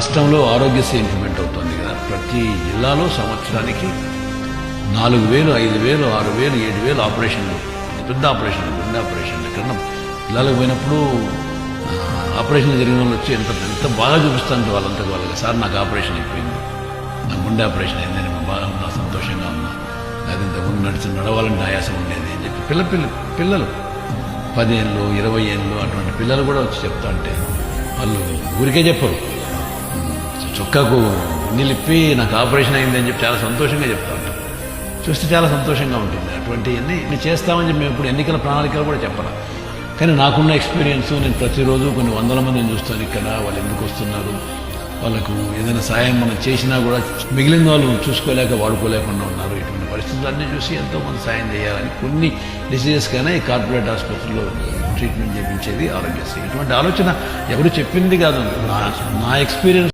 రాష్ట్రంలో ఆరోగ్యశ్రీ ఇంప్లిమెంట్ అవుతుంది కదా. ప్రతి జిల్లాలో సంవత్సరానికి 4,000, 5,000, 6,000, 7,000 ఆపరేషన్లు, పెద్ద ఆపరేషన్లు, గుండె ఆపరేషన్లు. ఎక్కడన్నా జిల్లాలకు పోయినప్పుడు ఆపరేషన్లు జరిగిన వాళ్ళు వచ్చి ఎంత బాగా చూపిస్తానంటే వాళ్ళకి సార్ నాకు ఆపరేషన్ అయిపోయింది, నా గుండె ఆపరేషన్ అయింది, నేను బాగా ఉన్నా, సంతోషంగా ఉన్నా, అది ఇంతకుముందు నడవాలంటే ఆయాసం ఉండేది అని చెప్పి పిల్లలు 10 ఏళ్ళు 20 ఏళ్ళు అటువంటి పిల్లలు కూడా వచ్చి చెప్తా అంటే వాళ్ళు ఊరికే చెప్పరు, చొక్కాకు నిలిపి నాకు ఆపరేషన్ అయింది అని చెప్పి చాలా సంతోషంగా చెప్తా ఉంటారు. చూస్తే చాలా సంతోషంగా ఉంటుంది. అటువంటివన్నీ నేను చేస్తామని చెప్పి మేము ఇప్పుడు ఎన్నికల ప్రణాళికలు కూడా చెప్పరా. కానీ నాకున్న ఎక్స్పీరియన్స్, నేను ప్రతిరోజు కొన్ని 100 మందిని చూస్తాను ఇక్కడ. వాళ్ళు ఎందుకు వస్తున్నారు, వాళ్ళకు ఏదైనా సాయం మనం చేసినా కూడా మిగిలిన వాళ్ళు చూసుకోలేక వాడుకోలేకుండా ఉన్నారు. ఇటువంటి పరిస్థితులన్నీ చూసి ఎంతోమంది సాయం చేయాలని కొన్ని డిసీజెస్కైనా ఈ కార్పొరేట్ ఆసుపత్రిలో ట్రీట్మెంట్ చేయించేది ఆరోగ్యశ్రీ. ఇటువంటి ఆలోచన ఎవరు చెప్పింది కాదు, నా ఎక్స్పీరియన్స్